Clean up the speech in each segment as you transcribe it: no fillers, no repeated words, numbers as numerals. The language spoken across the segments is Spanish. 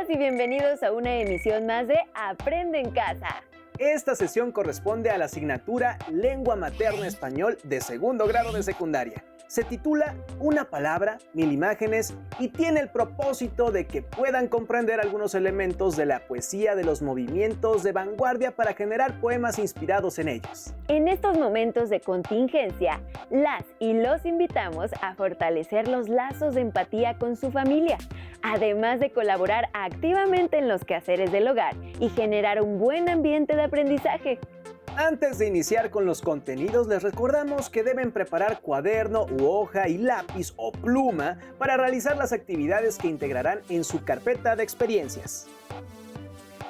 y bienvenidos a una emisión más de Aprende en Casa. Esta sesión corresponde a la asignatura Lengua Materna Español de segundo grado de secundaria. Se titula Una palabra, 1000 imágenes y tiene el propósito de que puedan comprender algunos elementos de la poesía de los movimientos de vanguardia para generar poemas inspirados en ellos. En estos momentos de contingencia, las y los invitamos a fortalecer los lazos de empatía con su familia, además de colaborar activamente en los quehaceres del hogar y generar un buen ambiente de aprendizaje. Antes de iniciar con los contenidos, les recordamos que deben preparar cuaderno u hoja y lápiz o pluma para realizar las actividades que integrarán en su carpeta de experiencias.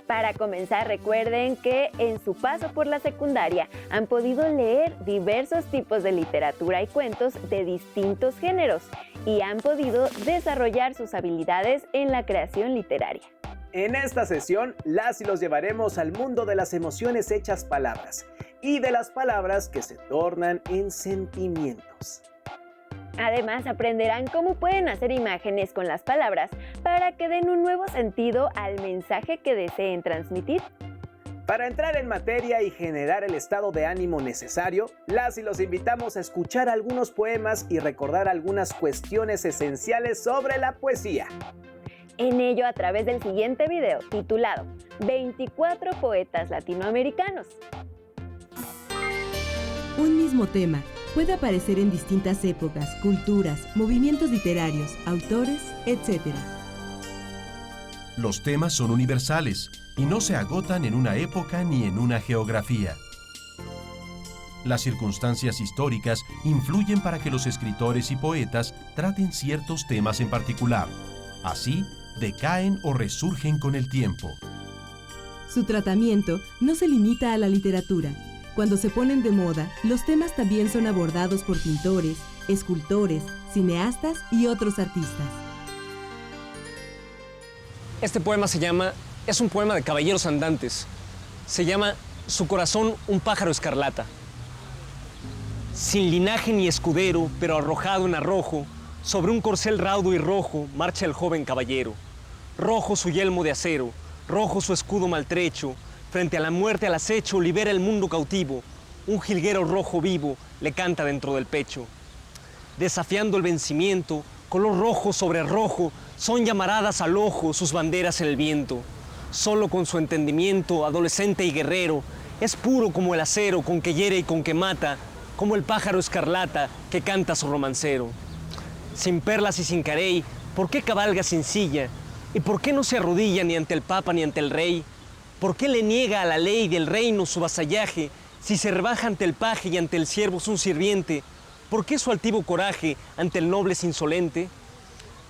Para comenzar, recuerden que en su paso por la secundaria han podido leer diversos tipos de literatura y cuentos de distintos géneros y han podido desarrollar sus habilidades en la creación literaria. En esta sesión, las y los llevaremos al mundo de las emociones hechas palabras y de las palabras que se tornan en sentimientos. Además, aprenderán cómo pueden hacer imágenes con las palabras para que den un nuevo sentido al mensaje que deseen transmitir. Para entrar en materia y generar el estado de ánimo necesario, las y los invitamos a escuchar algunos poemas y recordar algunas cuestiones esenciales sobre la poesía. En ello a través del siguiente video titulado 24 poetas latinoamericanos. Un mismo tema puede aparecer en distintas épocas, culturas, movimientos literarios, autores, etc. Los temas son universales y no se agotan en una época ni en una geografía. Las circunstancias históricas influyen para que los escritores y poetas traten ciertos temas en particular. Así, decaen o resurgen con el tiempo. Su tratamiento no se limita a la literatura. Cuando se ponen de moda, los temas también son abordados por pintores, escultores, cineastas y otros artistas. Este poema es un poema de caballeros andantes. Se llama Su corazón, un pájaro escarlata. Sin linaje ni escudero, pero arrojado en arrojo, sobre un corcel raudo y rojo marcha el joven caballero. Rojo su yelmo de acero, rojo su escudo maltrecho, frente a la muerte al acecho libera el mundo cautivo. Un jilguero rojo vivo le canta dentro del pecho. Desafiando el vencimiento, color rojo sobre rojo, son llamaradas al ojo sus banderas en el viento. Solo con su entendimiento, adolescente y guerrero, es puro como el acero con que hiere y con que mata, como el pájaro escarlata que canta su romancero. Sin perlas y sin carey, ¿por qué cabalga sin silla? ¿Y por qué no se arrodilla ni ante el papa ni ante el rey? ¿Por qué le niega a la ley del reino su vasallaje, si se rebaja ante el paje y ante el siervo es un sirviente? ¿Por qué su altivo coraje ante el noble es insolente?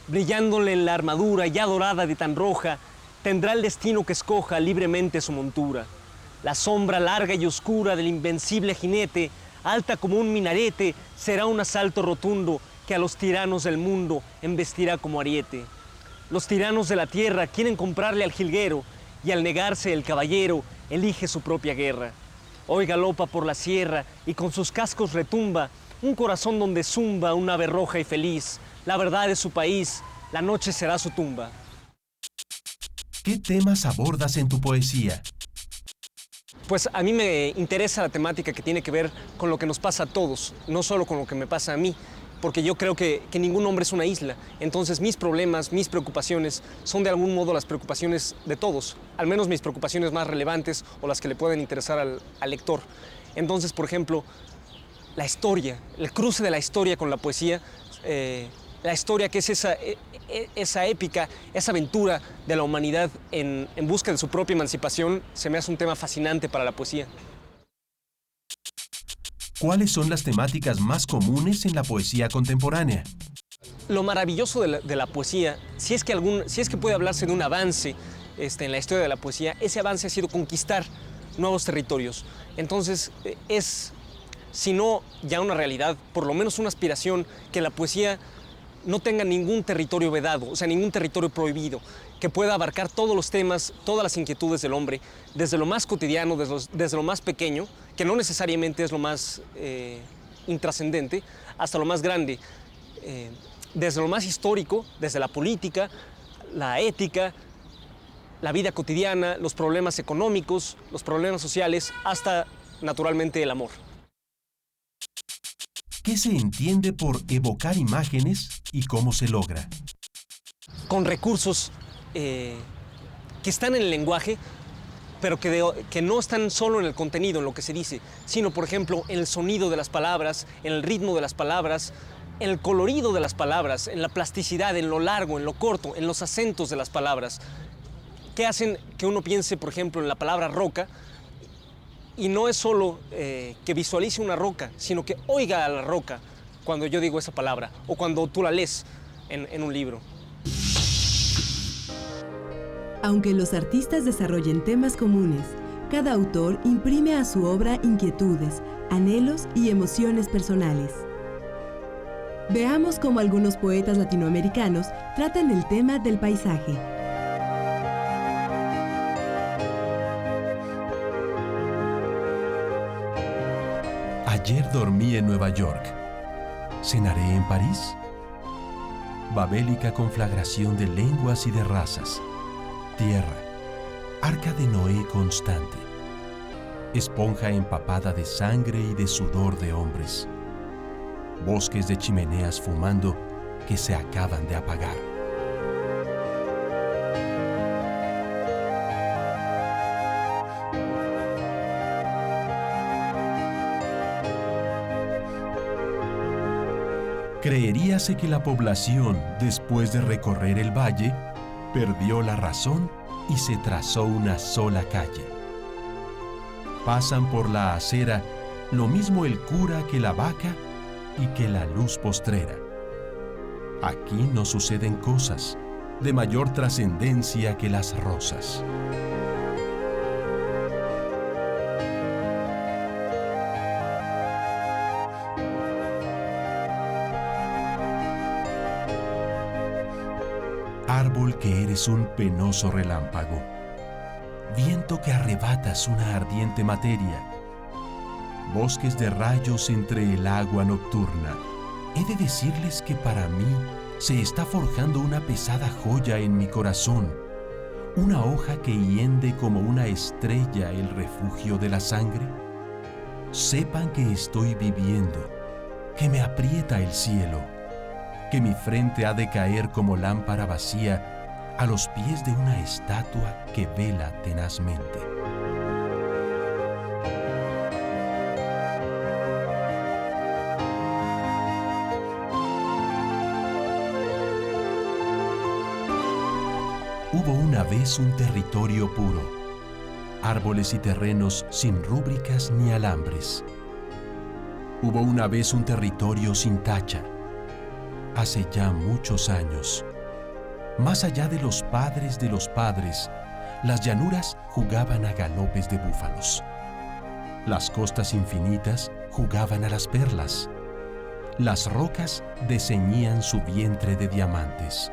Brillándole en la armadura ya dorada de tan roja, tendrá el destino que escoja libremente su montura. La sombra larga y oscura del invencible jinete, alta como un minarete, será un asalto rotundo que a los tiranos del mundo embestirá como ariete. Los tiranos de la tierra quieren comprarle al jilguero y al negarse el caballero elige su propia guerra. Hoy galopa por la sierra y con sus cascos retumba un corazón donde zumba un ave roja y feliz. La verdad es su país, la noche será su tumba. ¿Qué temas abordas en tu poesía? Pues a mí me interesa la temática que tiene que ver con lo que nos pasa a todos, no solo con lo que me pasa a mí, porque yo creo que ningún hombre es una isla. Entonces mis problemas, mis preocupaciones son de algún modo las preocupaciones de todos, al menos mis preocupaciones más relevantes o las que le pueden interesar al lector. Entonces, por ejemplo, la historia, el cruce de la historia con la poesía, la historia que es esa épica, esa aventura de la humanidad en busca de su propia emancipación, se me hace un tema fascinante para la poesía. ¿Cuáles son las temáticas más comunes en la poesía contemporánea? Lo maravilloso de la poesía, si es que puede hablarse de un avance en la historia de la poesía, ese avance ha sido conquistar nuevos territorios. Entonces es, si no ya una realidad, por lo menos una aspiración que la poesía no tenga ningún territorio vedado, o sea, ningún territorio prohibido, que pueda abarcar todos los temas, todas las inquietudes del hombre, desde lo más cotidiano, desde lo más pequeño, que no necesariamente es lo más intrascendente, hasta lo más grande, desde lo más histórico, desde la política, la ética, la vida cotidiana, los problemas económicos, los problemas sociales, hasta, naturalmente, el amor. ¿Qué se entiende por evocar imágenes y cómo se logra? Con recursos que están en el lenguaje, pero que no están solo en el contenido, en lo que se dice, sino, por ejemplo, en el sonido de las palabras, en el ritmo de las palabras, en el colorido de las palabras, en la plasticidad, en lo largo, en lo corto, en los acentos de las palabras, que hacen que uno piense, por ejemplo, en la palabra roca, y no es solo que visualice una roca, sino que oiga a la roca cuando yo digo esa palabra, o cuando tú la lees en un libro. Aunque los artistas desarrollen temas comunes, cada autor imprime a su obra inquietudes, anhelos y emociones personales. Veamos cómo algunos poetas latinoamericanos tratan el tema del paisaje. Ayer dormí en Nueva York. ¿Cenaré en París? Babélica conflagración de lenguas y de razas. Tierra, arca de Noé constante. Esponja empapada de sangre y de sudor de hombres. Bosques de chimeneas fumando que se acaban de apagar. Creeríase que la población, después de recorrer el valle, perdió la razón y se trazó una sola calle. Pasan por la acera lo mismo el cura que la vaca y que la luz postrera. Aquí no suceden cosas de mayor trascendencia que las rosas. Árbol que eres un penoso relámpago, viento que arrebatas una ardiente materia, bosques de rayos entre el agua nocturna. He de decirles que para mí se está forjando una pesada joya en mi corazón, una hoja que hiende como una estrella el refugio de la sangre. Sepan que estoy viviendo, que me aprieta el cielo, que mi frente ha de caer como lámpara vacía a los pies de una estatua que vela tenazmente. Hubo una vez un territorio puro, árboles y terrenos sin rúbricas ni alambres. Hubo una vez un territorio sin tacha, hace ya muchos años. Más allá de los padres, las llanuras jugaban a galopes de búfalos. Las costas infinitas jugaban a las perlas. Las rocas desceñían su vientre de diamantes.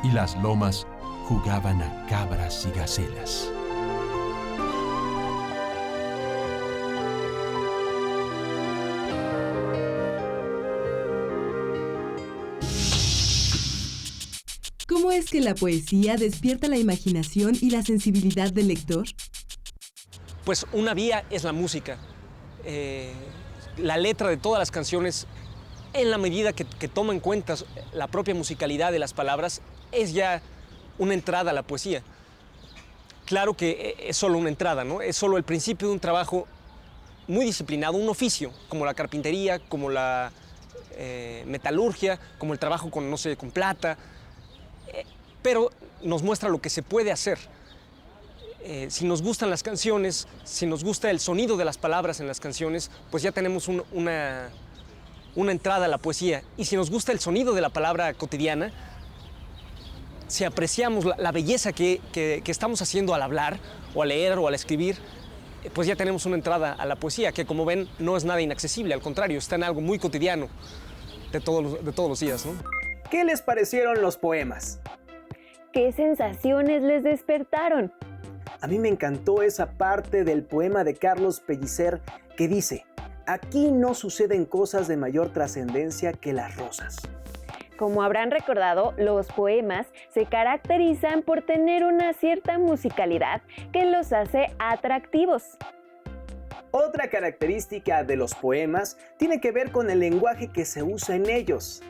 Y las lomas jugaban a cabras y gacelas. ¿Cómo es que la poesía despierta la imaginación y la sensibilidad del lector? Pues una vía es la música. La letra de todas las canciones, en la medida que toma en cuenta la propia musicalidad de las palabras, es ya una entrada a la poesía. Claro que es solo una entrada, ¿no? Es solo el principio de un trabajo muy disciplinado, un oficio, como la carpintería, como la metalurgia, como el trabajo con, no sé, con plata, pero nos muestra lo que se puede hacer. Si nos gustan las canciones, si nos gusta el sonido de las palabras en las canciones, pues ya tenemos una entrada a la poesía. Y si nos gusta el sonido de la palabra cotidiana, si apreciamos la belleza que estamos haciendo al hablar, o al leer, o al escribir, pues ya tenemos una entrada a la poesía, que como ven no es nada inaccesible, al contrario, está en algo muy cotidiano de todos los días, ¿no? ¿Qué les parecieron los poemas? ¿Qué sensaciones les despertaron? A mí me encantó esa parte del poema de Carlos Pellicer que dice: aquí no suceden cosas de mayor trascendencia que las rosas. Como habrán recordado, los poemas se caracterizan por tener una cierta musicalidad que los hace atractivos. Otra característica de los poemas tiene que ver con el lenguaje que se usa en ellos.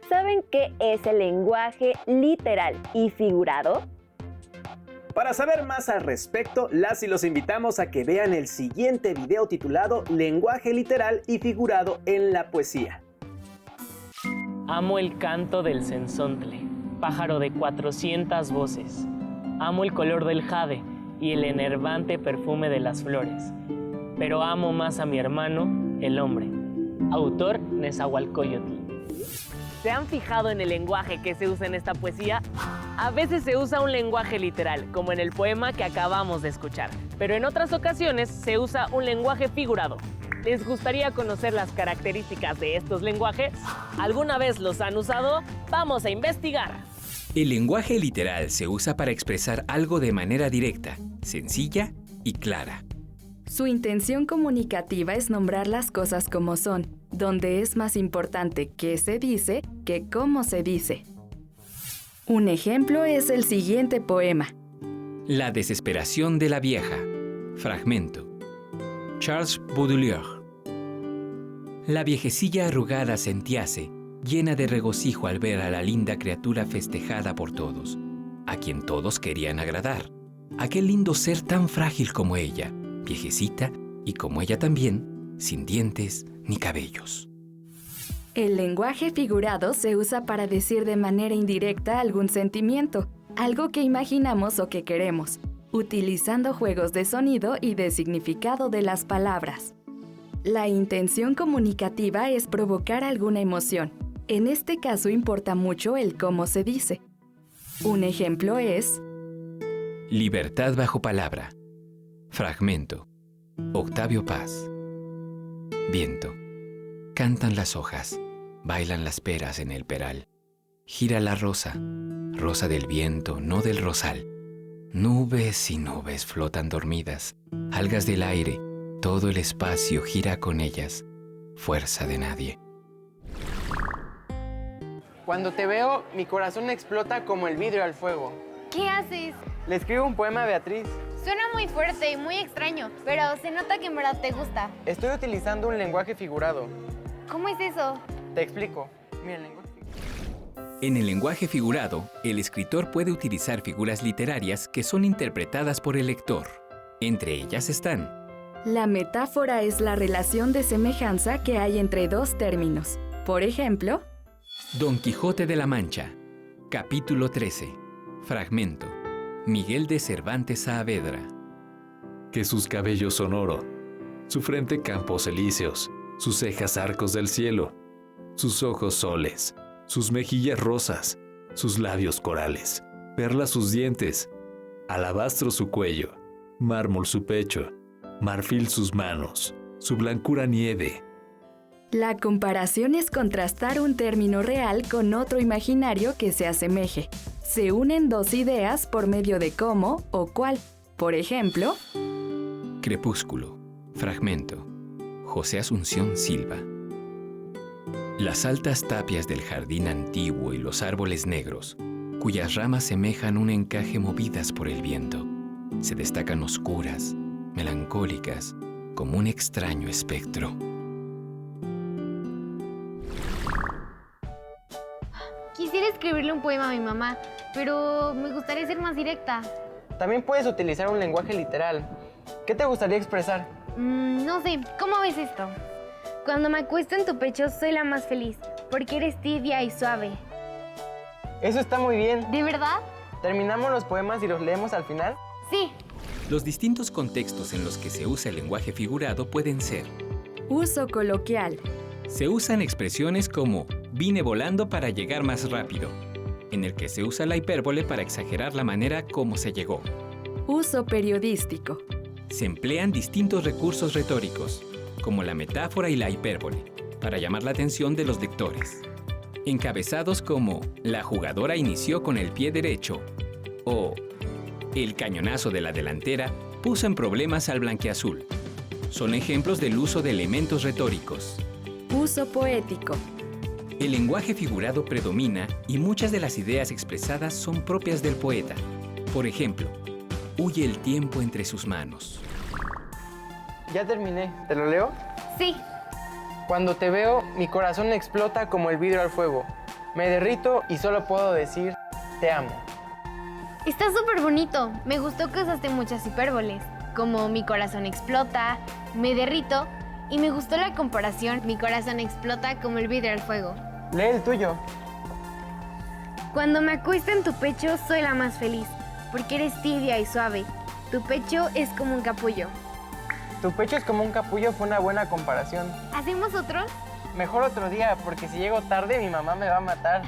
¿Saben qué es el lenguaje literal y figurado? Para saber más al respecto, las y los invitamos a que vean el siguiente video titulado Lenguaje literal y figurado en la poesía. Amo el canto del cenzontle, pájaro de 400 voces. Amo el color del jade y el enervante perfume de las flores. Pero amo más a mi hermano, el hombre. Autor Nezahualcóyotl. ¿Se han fijado en el lenguaje que se usa en esta poesía? A veces se usa un lenguaje literal, como en el poema que acabamos de escuchar, pero en otras ocasiones se usa un lenguaje figurado. ¿Les gustaría conocer las características de estos lenguajes? ¿Alguna vez los han usado? ¡Vamos a investigar! El lenguaje literal se usa para expresar algo de manera directa, sencilla y clara. Su intención comunicativa es nombrar las cosas como son, donde es más importante qué se dice que cómo se dice. Un ejemplo es el siguiente poema. La desesperación de la vieja. Fragmento. Charles Baudelaire. La viejecilla arrugada sentíase, llena de regocijo al ver a la linda criatura festejada por todos, a quien todos querían agradar. Aquel lindo ser tan frágil como ella, viejecita y como ella también, sin dientes ni cabellos. El lenguaje figurado se usa para decir de manera indirecta algún sentimiento, algo que imaginamos o que queremos, utilizando juegos de sonido y de significado de las palabras. La intención comunicativa es provocar alguna emoción. En este caso importa mucho el cómo se dice. Un ejemplo es: Libertad bajo palabra. Fragmento. Octavio Paz. Viento. Cantan las hojas, bailan las peras en el peral. Gira la rosa, rosa del viento, no del rosal. Nubes y nubes flotan dormidas, algas del aire, todo el espacio gira con ellas, fuerza de nadie. Cuando te veo, mi corazón explota como el vidrio al fuego. ¿Qué haces? Le escribo un poema a Beatriz. Suena muy fuerte y muy extraño, pero se nota que en verdad te gusta. Estoy utilizando un lenguaje figurado. ¿Cómo es eso? Te explico. Mira, el lenguaje. En el lenguaje figurado, el escritor puede utilizar figuras literarias que son interpretadas por el lector. Entre ellas están: la metáfora es la relación de semejanza que hay entre dos términos. Por ejemplo, Don Quijote de la Mancha, capítulo 13, fragmento. Miguel de Cervantes Saavedra. Que sus cabellos son oro, su frente campos elíseos, sus cejas arcos del cielo, sus ojos soles, sus mejillas rosas, sus labios corales, perlas sus dientes, alabastro su cuello, mármol su pecho, marfil sus manos, su blancura nieve. La comparación es contrastar un término real con otro imaginario que se asemeje. Se unen dos ideas por medio de cómo o cuál. Por ejemplo, Crepúsculo, fragmento. José Asunción Silva. Las altas tapias del jardín antiguo y los árboles negros, cuyas ramas semejan un encaje movidas por el viento, se destacan oscuras, melancólicas, como un extraño espectro. Quisiera escribirle un poema a mi mamá, pero me gustaría ser más directa. También puedes utilizar un lenguaje literal. ¿Qué te gustaría expresar? No sé, ¿cómo ves esto? Cuando me acuesto en tu pecho soy la más feliz, porque eres tibia y suave. Eso está muy bien. ¿De verdad? ¿Terminamos los poemas y los leemos al final? Sí. Los distintos contextos en los que se usa el lenguaje figurado pueden ser: uso coloquial. Se usan expresiones como vine volando para llegar más rápido, en el que se usa la hipérbole para exagerar la manera como se llegó. Uso periodístico. Se emplean distintos recursos retóricos, como la metáfora y la hipérbole, para llamar la atención de los lectores. Encabezados como la jugadora inició con el pie derecho o el cañonazo de la delantera puso en problemas al blanquiazul. Son ejemplos del uso de elementos retóricos. Uso poético. El lenguaje figurado predomina y muchas de las ideas expresadas son propias del poeta. Por ejemplo, huye el tiempo entre sus manos. Ya terminé. ¿Te lo leo? Sí. Cuando te veo, mi corazón explota como el vidrio al fuego. Me derrito y solo puedo decir, te amo. Está súper bonito. Me gustó que usaste muchas hipérboles, como mi corazón explota, me derrito, y me gustó la comparación, mi corazón explota como el vidrio al fuego. Lee el tuyo. Cuando me acuesto en tu pecho, soy la más feliz, porque eres tibia y suave. Tu pecho es como un capullo. Tu pecho es como un capullo fue una buena comparación. ¿Hacemos otro? Mejor otro día, porque si llego tarde mi mamá me va a matar.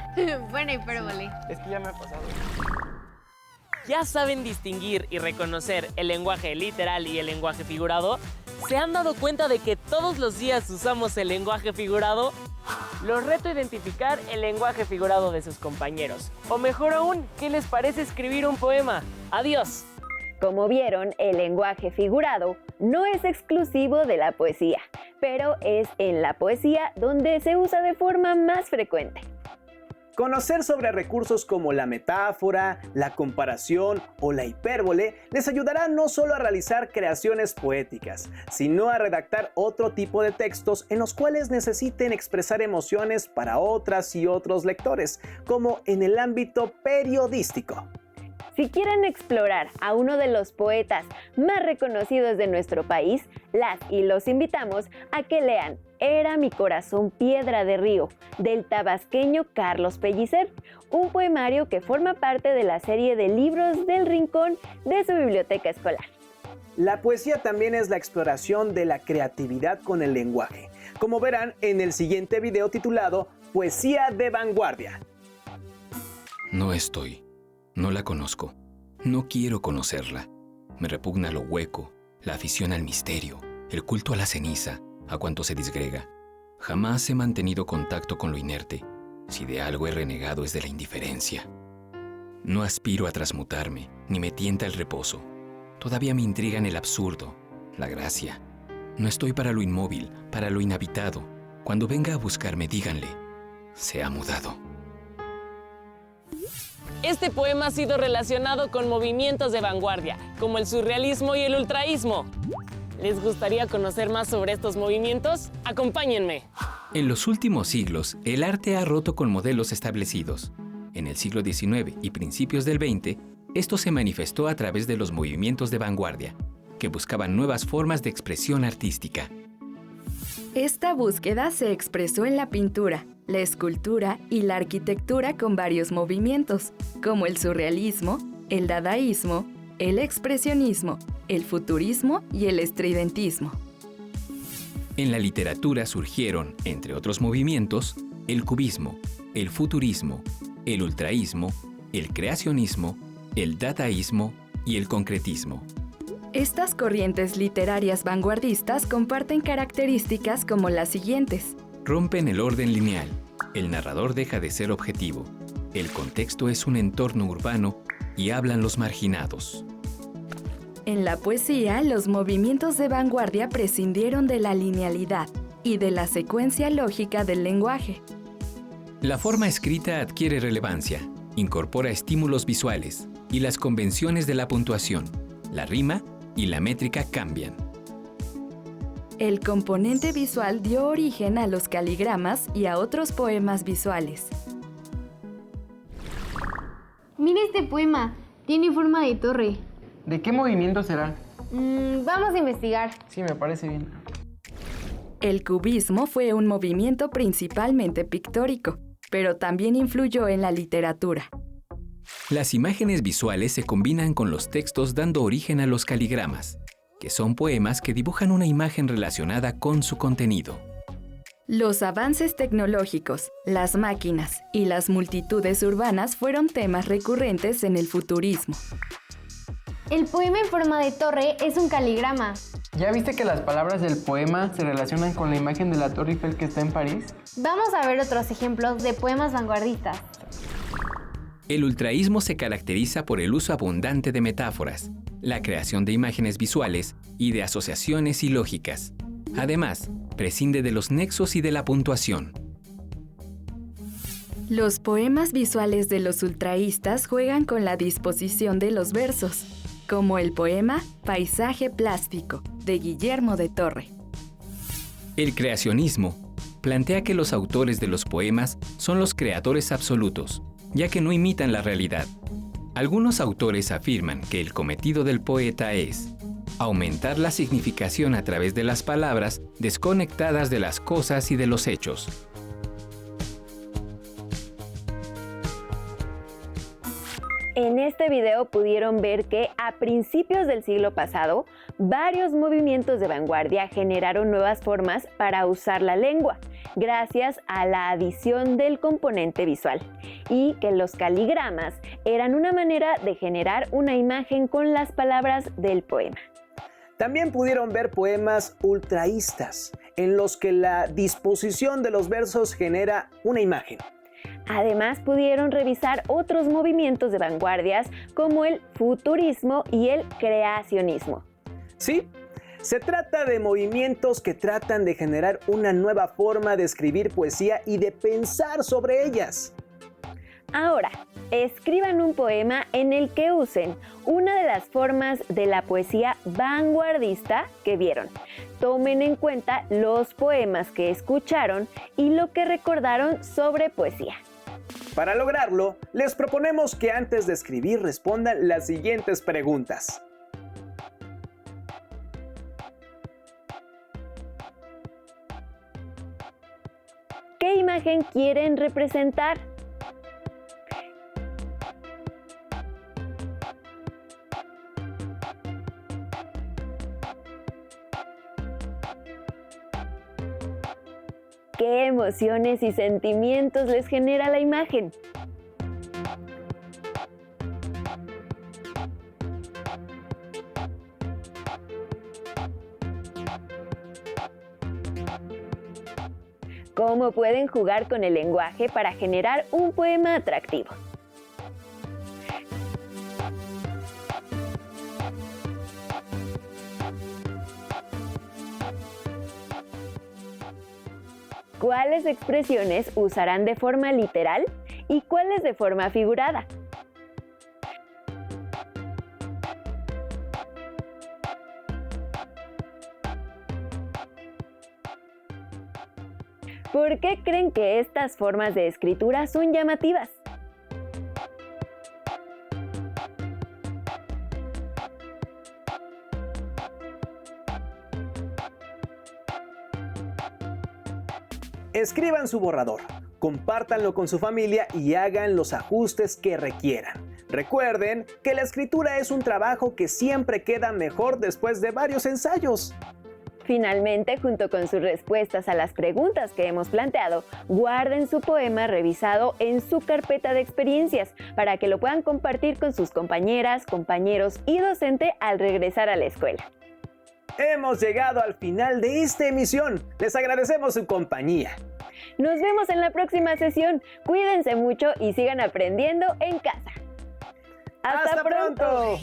Buena hipérbole. Es que ya me ha pasado. ¿Ya saben distinguir y reconocer el lenguaje literal y el lenguaje figurado? ¿Se han dado cuenta de que todos los días usamos el lenguaje figurado? Los reto a identificar el lenguaje figurado de sus compañeros. O mejor aún, ¿qué les parece escribir un poema? ¡Adiós! Como vieron, el lenguaje figurado no es exclusivo de la poesía, pero es en la poesía donde se usa de forma más frecuente. Conocer sobre recursos como la metáfora, la comparación o la hipérbole les ayudará no solo a realizar creaciones poéticas, sino a redactar otro tipo de textos en los cuales necesiten expresar emociones para otras y otros lectores, como en el ámbito periodístico. Si quieren explorar a uno de los poetas más reconocidos de nuestro país, las y los invitamos a que lean Era mi corazón piedra de río, del tabasqueño Carlos Pellicer, un poemario que forma parte de la serie de libros del Rincón de su biblioteca escolar. La poesía también es la exploración de la creatividad con el lenguaje, como verán en el siguiente video titulado Poesía de Vanguardia. No estoy. No la conozco. No quiero conocerla. Me repugna lo hueco, la afición al misterio, el culto a la ceniza, a cuanto se disgrega. Jamás he mantenido contacto con lo inerte. Si de algo he renegado es de la indiferencia. No aspiro a transmutarme, ni me tienta el reposo. Todavía me intrigan el absurdo, la gracia. No estoy para lo inmóvil, para lo inhabitado. Cuando venga a buscarme, díganle, se ha mudado. Este poema ha sido relacionado con movimientos de vanguardia, como el surrealismo y el ultraísmo. ¿Les gustaría conocer más sobre estos movimientos? ¡Acompáñenme! En los últimos siglos, el arte ha roto con modelos establecidos. En el siglo XIX y principios del XX, esto se manifestó a través de los movimientos de vanguardia, que buscaban nuevas formas de expresión artística. Esta búsqueda se expresó en la pintura, la escultura y la arquitectura con varios movimientos, como el surrealismo, el dadaísmo, el expresionismo, el futurismo y el estridentismo. En la literatura surgieron, entre otros movimientos, el cubismo, el futurismo, el ultraísmo, el creacionismo, el dadaísmo y el concretismo. Estas corrientes literarias vanguardistas comparten características como las siguientes. Rompen el orden lineal. El narrador deja de ser objetivo. El contexto es un entorno urbano y hablan los marginados. En la poesía, los movimientos de vanguardia prescindieron de la linealidad y de la secuencia lógica del lenguaje. La forma escrita adquiere relevancia, incorpora estímulos visuales y las convenciones de la puntuación, la rima y la métrica cambian. El componente visual dio origen a los caligramas y a otros poemas visuales. Mira este poema, tiene forma de torre. ¿De qué movimiento será? Vamos a investigar. Sí, me parece bien. El cubismo fue un movimiento principalmente pictórico, pero también influyó en la literatura. Las imágenes visuales se combinan con los textos dando origen a los caligramas, que son poemas que dibujan una imagen relacionada con su contenido. Los avances tecnológicos, las máquinas y las multitudes urbanas fueron temas recurrentes en el futurismo. El poema en forma de torre es un caligrama. ¿Ya viste que las palabras del poema se relacionan con la imagen de la Torre Eiffel que está en París? Vamos a ver otros ejemplos de poemas vanguardistas. El ultraísmo se caracteriza por el uso abundante de metáforas, la creación de imágenes visuales y de asociaciones ilógicas. Además, prescinde de los nexos y de la puntuación. Los poemas visuales de los ultraístas juegan con la disposición de los versos, como el poema Paisaje Plástico, de Guillermo de Torre. El creacionismo plantea que los autores de los poemas son los creadores absolutos, ya que no imitan la realidad. Algunos autores afirman que el cometido del poeta es aumentar la significación a través de las palabras desconectadas de las cosas y de los hechos. En este video pudieron ver que a principios del siglo pasado, varios movimientos de vanguardia generaron nuevas formas para usar la lengua, gracias a la adición del componente visual, y que los caligramas eran una manera de generar una imagen con las palabras del poema. También pudieron ver poemas ultraístas, en los que la disposición de los versos genera una imagen. Además, pudieron revisar otros movimientos de vanguardias como el futurismo y el creacionismo. Sí, se trata de movimientos que tratan de generar una nueva forma de escribir poesía y de pensar sobre ellas. Ahora, escriban un poema en el que usen una de las formas de la poesía vanguardista que vieron. Tomen en cuenta los poemas que escucharon y lo que recordaron sobre poesía. Para lograrlo, les proponemos que antes de escribir respondan las siguientes preguntas. ¿Qué imagen quieren representar? ¿Qué emociones y sentimientos les genera la imagen? ¿Cómo pueden jugar con el lenguaje para generar un poema atractivo? ¿Cuáles expresiones usarán de forma literal y cuáles de forma figurada? ¿Por qué creen que estas formas de escritura son llamativas? Escriban su borrador, compártanlo con su familia y hagan los ajustes que requieran. Recuerden que la escritura es un trabajo que siempre queda mejor después de varios ensayos. Finalmente, junto con sus respuestas a las preguntas que hemos planteado, guarden su poema revisado en su carpeta de experiencias para que lo puedan compartir con sus compañeras, compañeros y docente al regresar a la escuela. Hemos llegado al final de esta emisión. Les agradecemos su compañía. Nos vemos en la próxima sesión. Cuídense mucho y sigan aprendiendo en casa. ¡Hasta pronto!